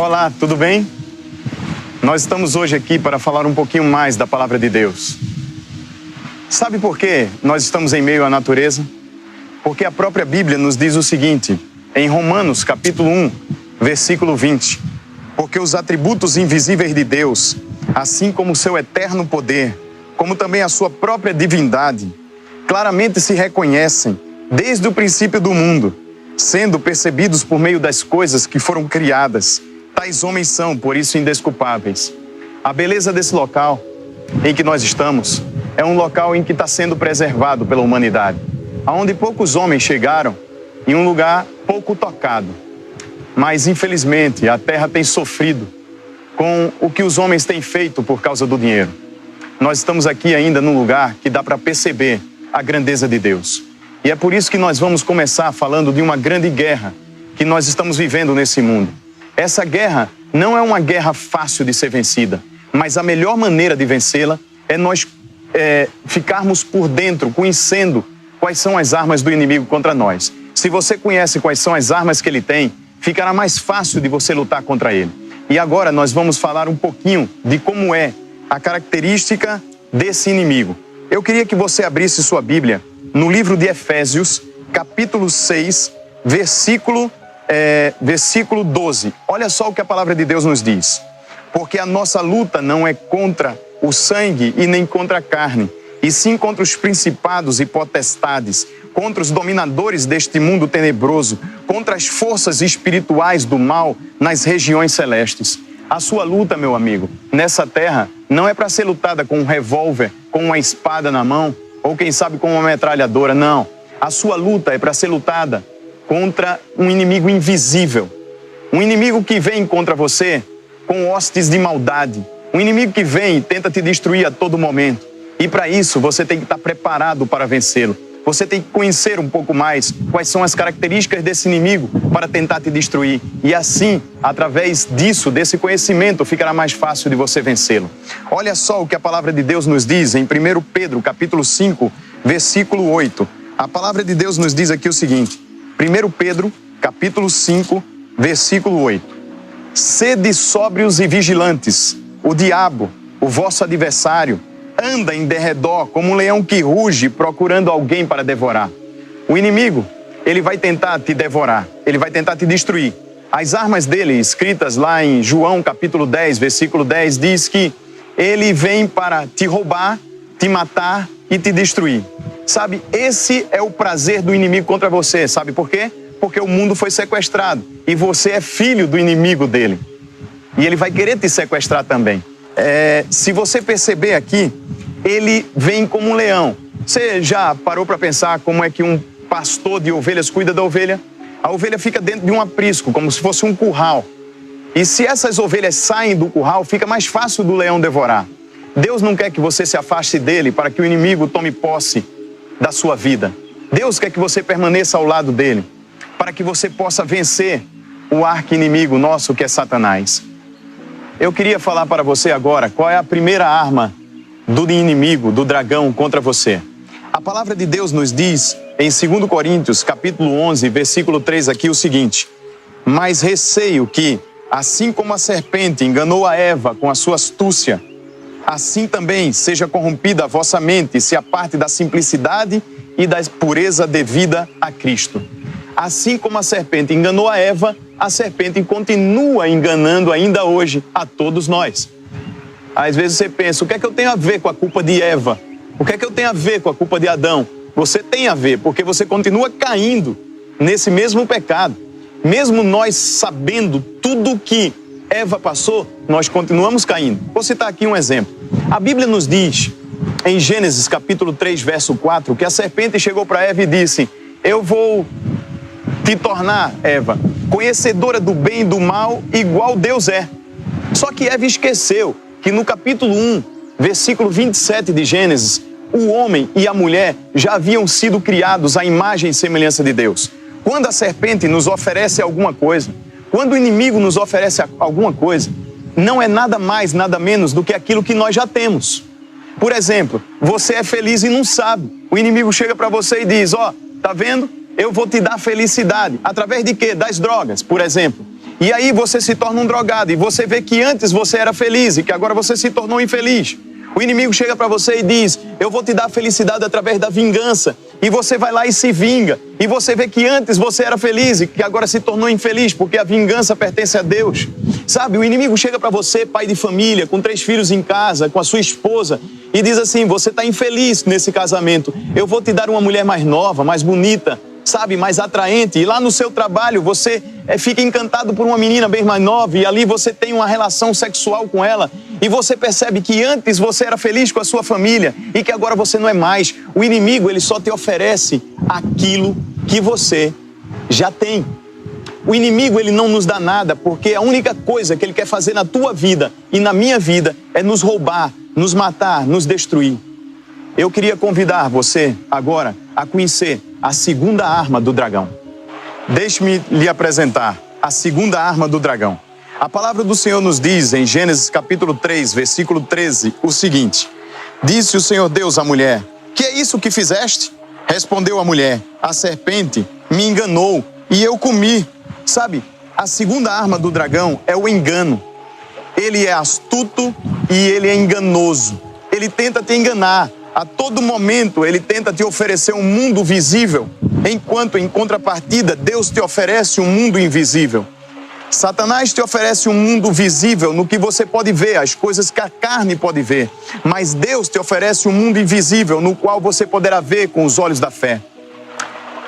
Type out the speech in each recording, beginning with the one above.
Olá, tudo bem? Nós estamos hoje aqui para falar um pouquinho mais da Palavra de Deus. Sabe por que nós estamos em meio à natureza? Porque a própria Bíblia nos diz o seguinte, em Romanos capítulo 1, versículo 20. Porque os atributos invisíveis de Deus, assim como o seu eterno poder, como também a sua própria divindade, claramente se reconhecem desde o princípio do mundo, sendo percebidos por meio das coisas que foram criadas. Tais homens são, por isso, indesculpáveis. A beleza desse local em que nós estamos é um local em que está sendo preservado pela humanidade, onde poucos homens chegaram, em um lugar pouco tocado. Mas, infelizmente, a terra tem sofrido com o que os homens têm feito por causa do dinheiro. Nós estamos aqui ainda num lugar que dá para perceber a grandeza de Deus. E é por isso que nós vamos começar falando de uma grande guerra que nós estamos vivendo nesse mundo. Essa guerra não é uma guerra fácil de ser vencida, mas a melhor maneira de vencê-la é nós ficarmos por dentro, conhecendo quais são as armas do inimigo contra nós. Se você conhece quais são as armas que ele tem, ficará mais fácil de você lutar contra ele. E agora nós vamos falar um pouquinho de como é a característica desse inimigo. Eu queria que você abrisse sua Bíblia no livro de Efésios, capítulo 6, versículo 12. Olha só o que a palavra de Deus nos diz. Porque a nossa luta não é contra o sangue e nem contra a carne, e sim contra os principados e potestades, contra os dominadores deste mundo tenebroso, contra as forças espirituais do mal nas regiões celestes. A sua luta, meu amigo, nessa terra, não é para ser lutada com um revólver, com uma espada na mão, ou quem sabe com uma metralhadora, não. A sua luta é para ser lutada contra um inimigo invisível. Um inimigo que vem contra você com hostes de maldade. Um inimigo que vem e tenta te destruir a todo momento. E para isso, você tem que estar preparado para vencê-lo. Você tem que conhecer um pouco mais quais são as características desse inimigo para tentar te destruir. E assim, através disso, desse conhecimento, ficará mais fácil de você vencê-lo. Olha só o que a palavra de Deus nos diz em 1 Pedro, capítulo 5, versículo 8. A palavra de Deus nos diz aqui o seguinte, 1 Pedro, capítulo 5, versículo 8. Sede sóbrios e vigilantes. O diabo, o vosso adversário, anda em derredor como um leão que ruge procurando alguém para devorar. O inimigo, ele vai tentar te devorar, ele vai tentar te destruir. As armas dele, escritas lá em João capítulo 10, versículo 10, diz que ele vem para te roubar, te matar e te destruir. Sabe, esse é o prazer do inimigo contra você, sabe por quê? Porque o mundo foi sequestrado e você é filho do inimigo dele. E ele vai querer te sequestrar também. Se você perceber aqui, ele vem como um leão. Você já parou para pensar como é que um pastor de ovelhas cuida da ovelha? A ovelha fica dentro de um aprisco, como se fosse um curral. E se essas ovelhas saem do curral, fica mais fácil do leão devorar. Deus não quer que você se afaste dele para que o inimigo tome posse da sua vida. Deus quer que você permaneça ao lado dele, para que você possa vencer o arqui-inimigo nosso que é Satanás. Eu queria falar para você agora qual é a primeira arma do inimigo, do dragão contra você. A palavra de Deus nos diz em 2 Coríntios, capítulo 11, versículo 3 aqui o seguinte: mas receio que, assim como a serpente enganou a Eva com a sua astúcia, assim também seja corrompida a vossa mente e se aparte da simplicidade e da pureza devida a Cristo. Assim como a serpente enganou a Eva, a serpente continua enganando ainda hoje a todos nós. Às vezes você pensa, o que é que eu tenho a ver com a culpa de Eva? O que é que eu tenho a ver com a culpa de Adão? Você tem a ver, porque você continua caindo nesse mesmo pecado. Mesmo nós sabendo tudo o que Eva passou, nós continuamos caindo. Vou citar aqui um exemplo. A Bíblia nos diz, em Gênesis capítulo 3, verso 4, que a serpente chegou para Eva e disse, eu vou te tornar, Eva, conhecedora do bem e do mal, igual Deus é. Só que Eva esqueceu que no capítulo 1, versículo 27 de Gênesis, o homem e a mulher já haviam sido criados à imagem e semelhança de Deus. Quando a serpente nos oferece alguma coisa, quando o inimigo nos oferece alguma coisa, não é nada mais, nada menos do que aquilo que nós já temos. Por exemplo, você é feliz e não sabe. O inimigo chega para você e diz, ó, tá vendo? Eu vou te dar felicidade. Através de quê? Das drogas, por exemplo. E aí você se torna um drogado e você vê que antes você era feliz e que agora você se tornou infeliz. O inimigo chega para você e diz: eu vou te dar felicidade através da vingança. E você vai lá e se vinga. E você vê que antes você era feliz e que agora se tornou infeliz, porque a vingança pertence a Deus. Sabe, o inimigo chega para você, pai de família, com 3 filhos em casa, com a sua esposa, e diz assim: você está infeliz nesse casamento. Eu vou te dar uma mulher mais nova, mais bonita, sabe, mais atraente. E lá no seu trabalho você fica encantado por uma menina bem mais nova e ali você tem uma relação sexual com ela. E você percebe que antes você era feliz com a sua família e que agora você não é mais. O inimigo, ele só te oferece aquilo que você já tem. O inimigo, ele não nos dá nada, porque a única coisa que ele quer fazer na tua vida e na minha vida é nos roubar, nos matar, nos destruir. Eu queria convidar você agora a conhecer a segunda arma do dragão. Deixe-me lhe apresentar a segunda arma do dragão. A palavra do Senhor nos diz em Gênesis capítulo 3, versículo 13, o seguinte: disse o Senhor Deus à mulher: que é isso que fizeste? Respondeu a mulher: a serpente me enganou e eu comi. Sabe, a segunda arma do dragão é o engano. Ele é astuto e ele é enganoso. Ele tenta te enganar. A todo momento ele tenta te oferecer um mundo visível, enquanto em contrapartida Deus te oferece um mundo invisível. Satanás te oferece um mundo visível no que você pode ver, as coisas que a carne pode ver. Mas Deus te oferece um mundo invisível no qual você poderá ver com os olhos da fé.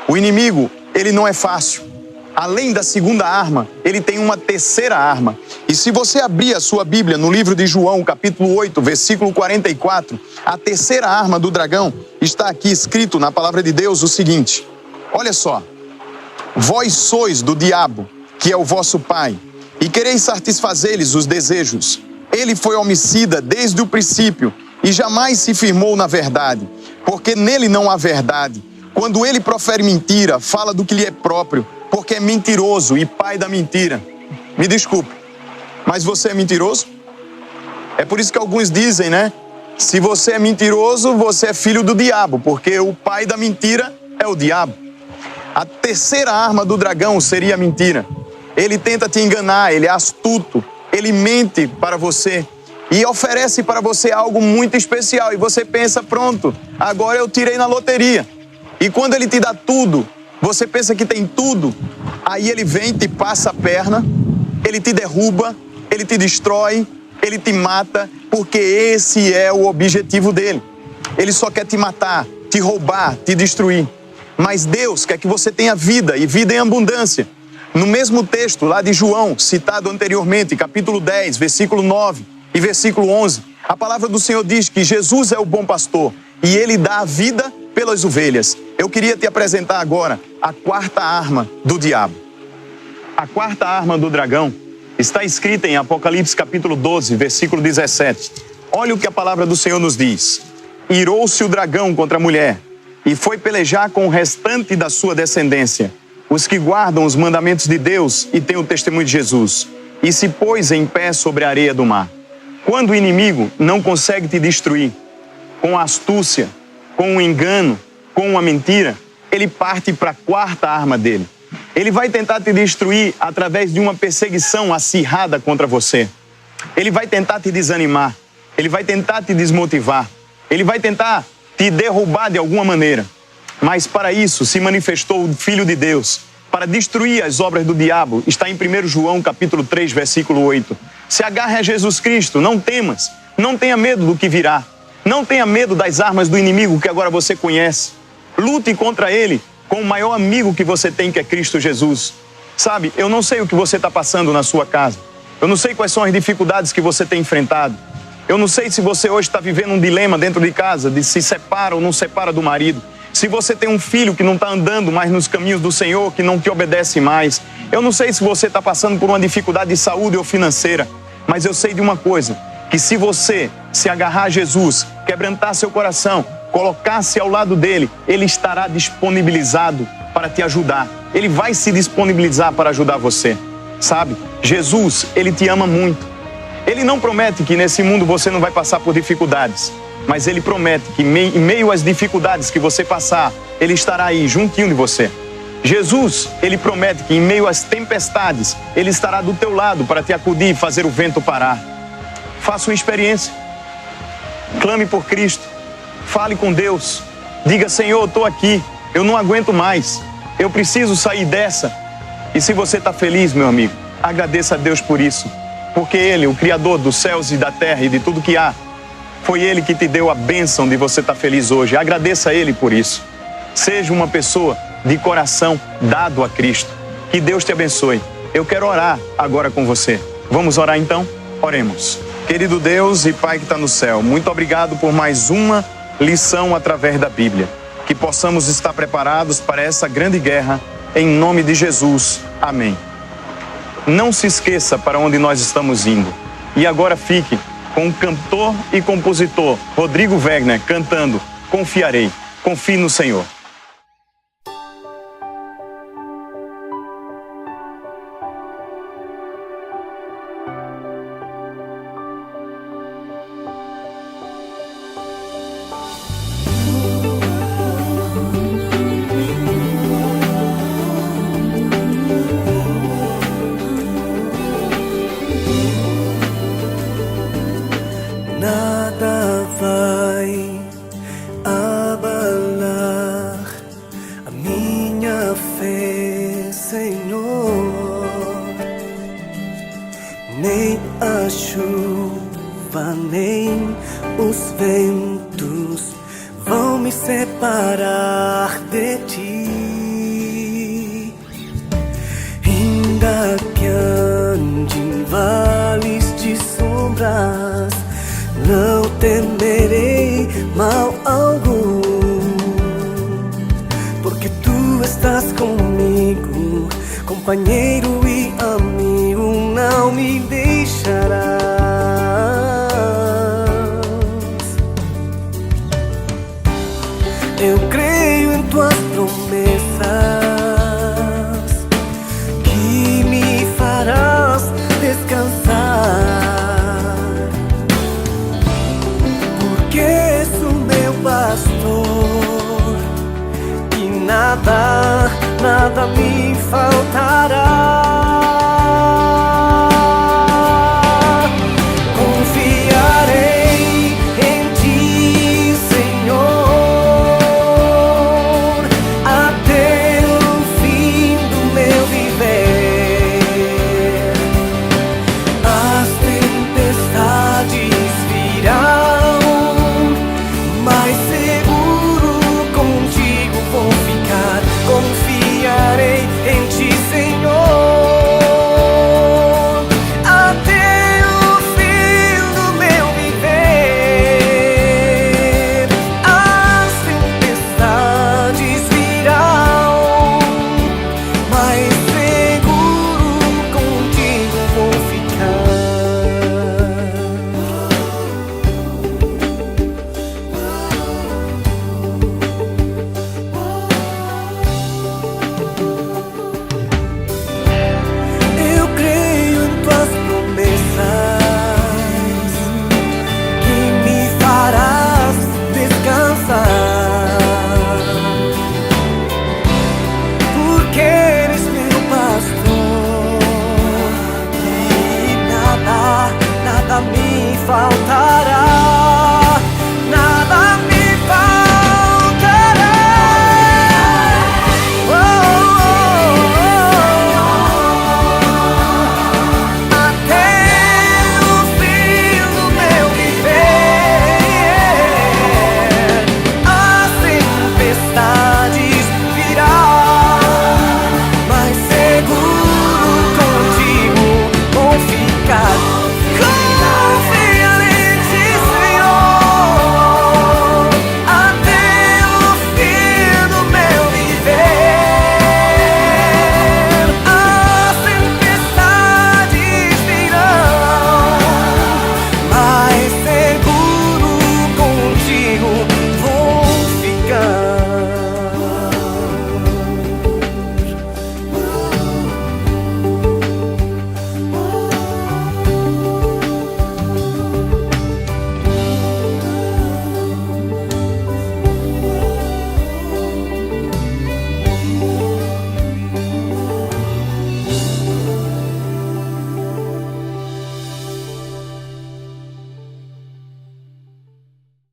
O inimigo, ele não é fácil. Além da segunda arma, ele tem uma terceira arma. E se você abrir a sua Bíblia no livro de João, capítulo 8, versículo 44, a terceira arma do dragão está aqui escrito na palavra de Deus o seguinte: olha só, vós sois do diabo, que é o vosso pai, e quereis satisfazer-lhes os desejos. Ele foi homicida desde o princípio e jamais se firmou na verdade, porque nele não há verdade. Quando ele profere mentira, fala do que lhe é próprio, porque é mentiroso e pai da mentira. Me desculpe, mas você é mentiroso? É por isso que alguns dizem, né? Se você é mentiroso, você é filho do diabo, porque o pai da mentira é o diabo. A terceira arma do dragão seria a mentira. Ele tenta te enganar, ele é astuto, ele mente para você e oferece para você algo muito especial. E você pensa: pronto, agora eu tirei na loteria. E quando ele te dá tudo, você pensa que tem tudo, aí ele vem, te passa a perna, ele te derruba, ele te destrói, ele te mata, porque esse é o objetivo dele. Ele só quer te matar, te roubar, te destruir. Mas Deus quer que você tenha vida e vida em abundância. No mesmo texto lá de João, citado anteriormente, capítulo 10, versículo 9 e versículo 11, a palavra do Senhor diz que Jesus é o bom pastor e ele dá a vida pelas ovelhas. Eu queria te apresentar agora a quarta arma do diabo. A quarta arma do dragão está escrita em Apocalipse capítulo 12, versículo 17. Olha o que a palavra do Senhor nos diz: irou-se o dragão contra a mulher e foi pelejar com o restante da sua descendência, os que guardam os mandamentos de Deus e têm o testemunho de Jesus, e se pôs em pé sobre a areia do mar. Quando o inimigo não consegue te destruir com astúcia, com um engano, com uma mentira, ele parte para a quarta arma dele. Ele vai tentar te destruir através de uma perseguição acirrada contra você. Ele vai tentar te desanimar, ele vai tentar te desmotivar, ele vai tentar te derrubar de alguma maneira. Mas para isso se manifestou o Filho de Deus, para destruir as obras do diabo. Está em 1 João capítulo 3, versículo 8. Se agarre a Jesus Cristo, não temas, não tenha medo do que virá. Não tenha medo das armas do inimigo que agora você conhece. Lute contra ele com o maior amigo que você tem, que é Cristo Jesus. Sabe, eu não sei o que você está passando na sua casa. Eu não sei quais são as dificuldades que você tem enfrentado. Eu não sei se você hoje está vivendo um dilema dentro de casa, de se separa ou não separa do marido. Se você tem um filho que não está andando mais nos caminhos do Senhor, que não te obedece mais. Eu não sei se você está passando por uma dificuldade de saúde ou financeira. Mas eu sei de uma coisa, que se você se agarrar a Jesus, quebrantar seu coração, colocar-se ao lado dele, ele estará disponibilizado para te ajudar. Ele vai se disponibilizar para ajudar você. Sabe, Jesus, ele te ama muito. Ele não promete que nesse mundo você não vai passar por dificuldades, mas ele promete que em meio às dificuldades que você passar, ele estará aí, juntinho de você. Jesus, Ele promete que em meio às tempestades, Ele estará do teu lado para te acudir e fazer o vento parar. Faça uma experiência. Clame por Cristo. Fale com Deus. Diga: Senhor, eu estou aqui. Eu não aguento mais. Eu preciso sair dessa. E se você está feliz, meu amigo, agradeça a Deus por isso. Porque Ele, o Criador dos céus e da terra e de tudo que há, foi Ele que te deu a bênção de você estar feliz hoje. Agradeça a Ele por isso. Seja uma pessoa de coração dado a Cristo. Que Deus te abençoe. Eu quero orar agora com você. Vamos orar então? Oremos. Querido Deus e Pai que está no céu, muito obrigado por mais uma lição através da Bíblia. Que possamos estar preparados para essa grande guerra, em nome de Jesus. Amém. Não se esqueça para onde nós estamos indo. E agora fique com o cantor e compositor Rodrigo Wegner cantando Confiarei. Confie no Senhor. Nada vai abalar a minha fé, Senhor. Nem a chuva, nem os ventos vão me separar de ti. Ainda que ande em vales de sombras, não temerei mal algum, porque tu estás comigo, companheiro e amigo, não me deixarás.